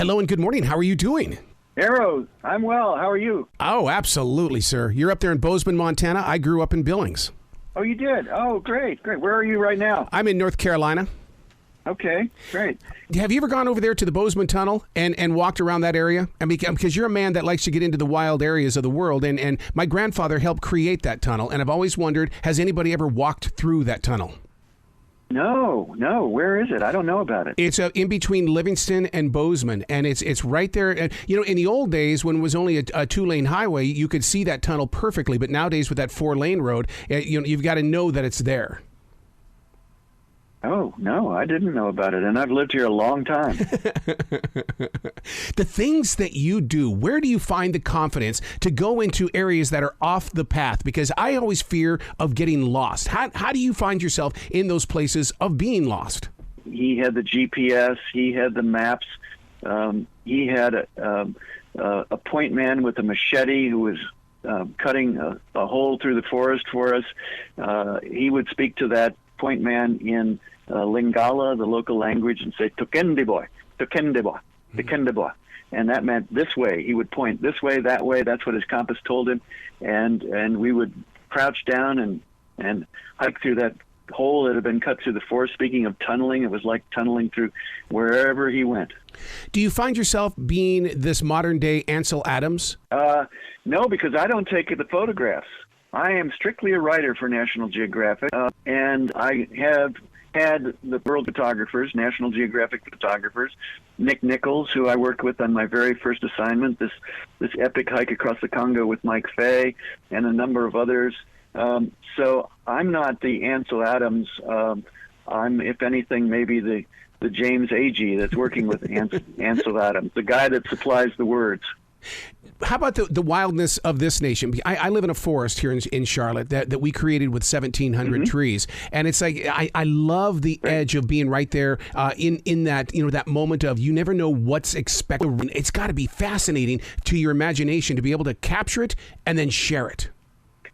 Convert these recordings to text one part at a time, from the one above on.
Hello and good morning. How are you doing? Arrows, I'm well. How are you? Oh, absolutely, sir. You're up there in Bozeman, Montana. I grew up in Billings. Oh, you did? Oh, great, great. Where are you right now? I'm in North Carolina. Okay, great. Have you ever gone over there to the Bozeman Tunnel and walked around that area? I mean, because you're a man that likes to get into the wild areas of the world, and my grandfather helped create that tunnel, and I've always wondered, has anybody ever walked through that tunnel? No. Where is it? I don't know about it. It's in between Livingston and Bozeman, and it's right there. And, in the old days, when it was only a two-lane highway, you could see that tunnel perfectly. But nowadays, with that four-lane road, you've got to know that it's there. Oh, no, I didn't know about it, and I've lived here a long time. The things that you do, where do you find the confidence to go into areas that are off the path? Because I always fear of getting lost. How do you find yourself in those places of being lost? He had the GPS. He had the maps. He had a point man with a machete who was cutting a hole through the forest for us. He would speak to that point man in Lingala, the local language, and say, "Tukendeboy, Tukendeboy, Tukendeboy." And that meant this way. He would point this way, that way. That's what his compass told him. And we would crouch down and hike through that hole that had been cut through the forest. Speaking of tunneling, it was like tunneling through wherever he went. Do you find yourself being this modern-day Ansel Adams? No, because I don't take the photographs. I am strictly a writer for National Geographic, and I have had the world photographers, National Geographic photographers, Nick Nichols, who I worked with on my very first assignment, this epic hike across the Congo with Mike Fay, and a number of others. So I'm not the Ansel Adams. I'm, if anything, maybe the James Agee that's working with Ansel Adams, the guy that supplies the words. How about the wildness of this nation? I live in a forest here in Charlotte that we created with 1,700 trees, and it's like I love the edge of being right there in that that moment of you never know what's expected. It's got to be fascinating to your imagination to be able to capture it and then share it.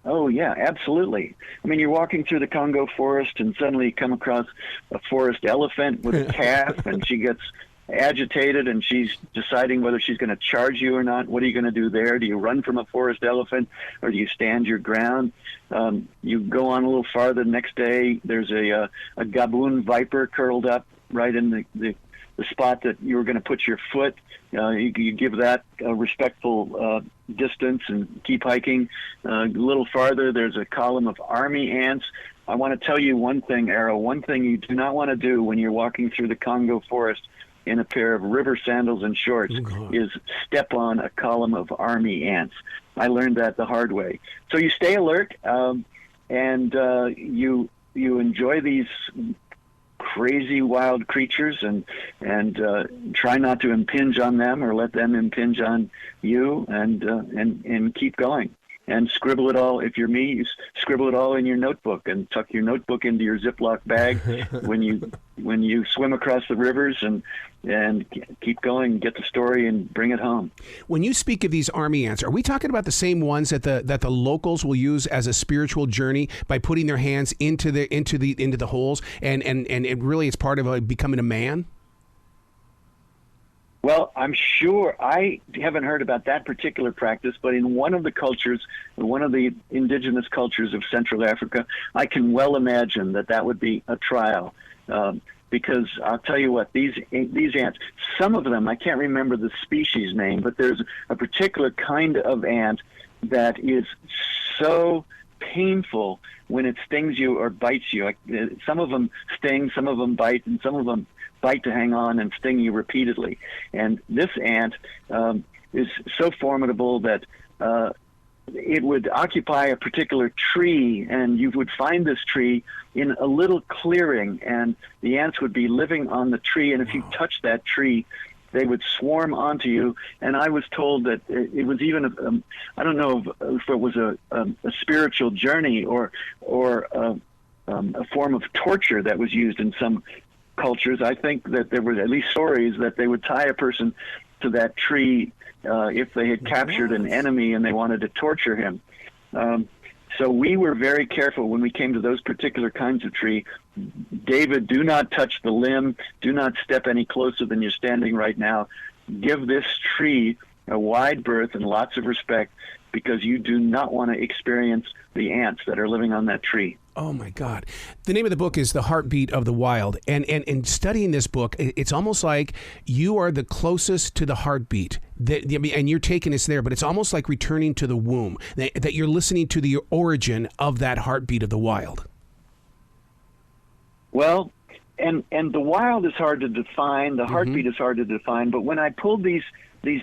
Oh, yeah, absolutely. I mean, you're walking through the Congo forest and suddenly you come across a forest elephant with a calf, and she gets agitated and she's deciding whether she's going to charge you or not. What are you going to do there? Do you run from a forest elephant or do you stand your ground? You go on a little farther. The next day, there's a gaboon viper curled up right in the spot that you were going to put your foot. You give that a respectful distance and keep hiking. A little farther, there's a column of army ants. I want to tell you one thing, Arrow. One thing you do not want to do when you're walking through the Congo forest in a pair of river sandals and shorts is step on a column of army ants. I learned that the hard way. So you stay alert, and you enjoy these crazy wild creatures and try not to impinge on them or let them impinge on you, and keep going. And scribble it all. If you're me, you scribble it all in your notebook and tuck your notebook into your Ziploc bag when you swim across the rivers, and keep going, get the story, and bring it home. When you speak of these army ants, are we talking about the same ones that the locals will use as a spiritual journey by putting their hands into the holes and it really it's part of becoming a man? Well, I'm sure I haven't heard about that particular practice, but in one of the cultures, one of the indigenous cultures of Central Africa, I can well imagine that would be a trial. Because I'll tell you what, these ants, some of them, I can't remember the species name, but there's a particular kind of ant that is so painful when it stings you or bites you. Some of them sting, some of them bite, and some of them bite to hang on and sting you repeatedly. And this ant is so formidable that it would occupy a particular tree, and you would find this tree in a little clearing, and the ants would be living on the tree, and if you touched that tree, they would swarm onto you. And I was told that it was even I don't know if it was a spiritual journey or a form of torture that was used in some cultures. I think that there were at least stories that they would tie a person to that tree if they had captured an enemy and they wanted to torture him. So we were very careful when we came to those particular kinds of tree. David, do not touch the limb. Do not step any closer than you're standing right now. give this tree a wide berth and lots of respect, because you do not want to experience the ants that are living on that tree. Oh, my God. The name of the book is The Heartbeat of the Wild. And studying this book, it's almost like you are the closest to the heartbeat. And you're taking us there, but it's almost like returning to the womb, that you're listening to the origin of that heartbeat of the wild. Well, and the wild is hard to define. The heartbeat is hard to define. But when I pulled these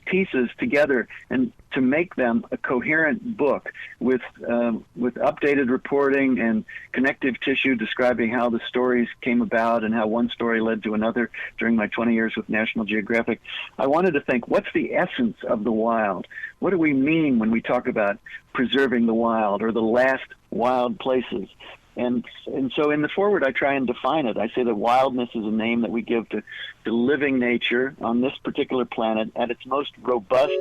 pieces together and to make them a coherent book with updated reporting and connective tissue describing how the stories came about and how one story led to another during my 20 years with National Geographic, I wanted to think, what's the essence of the wild? What do we mean when we talk about preserving the wild or the last wild places? And so in the foreword, I try and define it. I say that wildness is a name that we give to living nature on this particular planet at its most robust,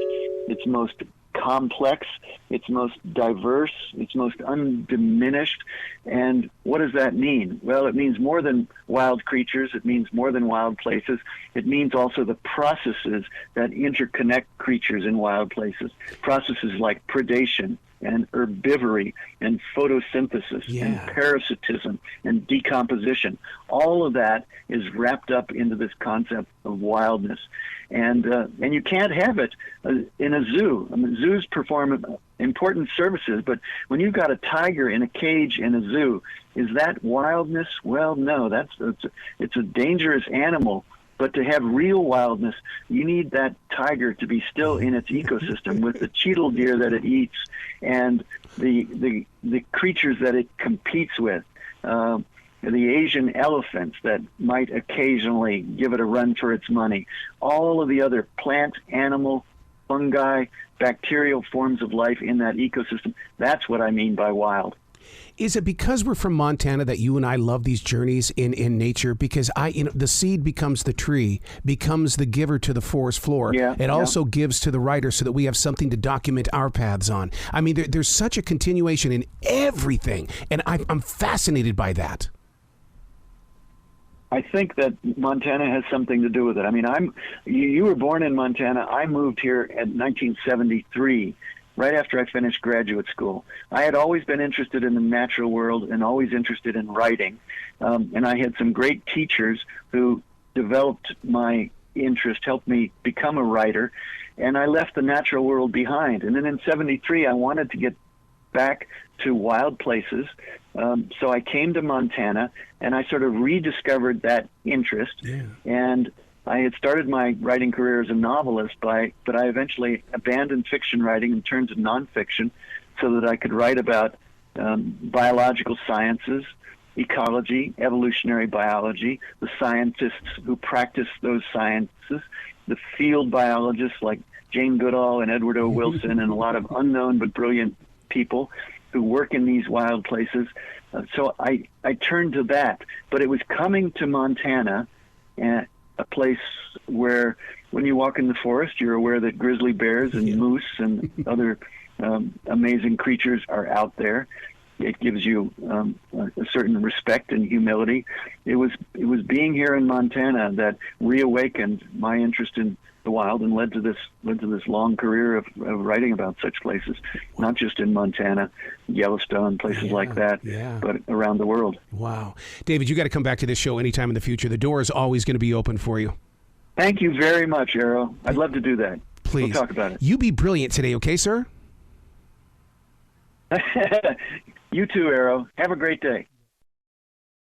its most complex, its most diverse, its most undiminished. And what does that mean? Well, it means more than wild creatures. It means more than wild places. It means also the processes that interconnect creatures in wild places. Processes like predation and herbivory and photosynthesis and parasitism and decomposition. All of that is wrapped up into this concept of wildness. And you can't have it in a zoo. I mean, zoos perform important services, but when you've got a tiger in a cage in a zoo, is that wildness? Well, no, it's a dangerous animal. But to have real wildness, you need that tiger to be still in its ecosystem with the cheetal deer that it eats and the creatures that it competes with, the Asian elephants that might occasionally give it a run for its money, all of the other plant, animal, fungi, bacterial forms of life in that ecosystem. That's what I mean by wild. Is it because we're from Montana that you and I love these journeys in nature? Because the seed becomes the tree, becomes the giver to the forest floor. It also gives to the writer so that we have something to document our paths on. I mean, there's such a continuation in everything, and I'm fascinated by that. I think that Montana has something to do with it. I mean, you were born in Montana. I moved here in 1973. Right after I finished graduate school. I had always been interested in the natural world and always interested in writing. And I had some great teachers who developed my interest, helped me become a writer. And I left the natural world behind. And then in 73, I wanted to get back to wild places. So I came to Montana and I sort of rediscovered that interest. And I had started my writing career as a novelist, but I eventually abandoned fiction writing and turned to nonfiction so that I could write about biological sciences, ecology, evolutionary biology, the scientists who practice those sciences, the field biologists like Jane Goodall and Edward O. Wilson and a lot of unknown but brilliant people who work in these wild places. So I turned to that. But it was coming to Montana, and a place where when you walk in the forest, you're aware that grizzly bears and moose and other amazing creatures are out there. It gives you a certain respect and humility. It was being here in Montana that reawakened my interest in the wild and led to this long career of writing about such places, not just in Montana, Yellowstone, places like that, but around the world. Wow. David, you got to come back to this show anytime in the future. The door is always going to be open for you. Thank you very much, Arrow. I'd love to do that. Please. We'll talk about it. You be brilliant today, okay, sir? You too, Arrow. Have a great day.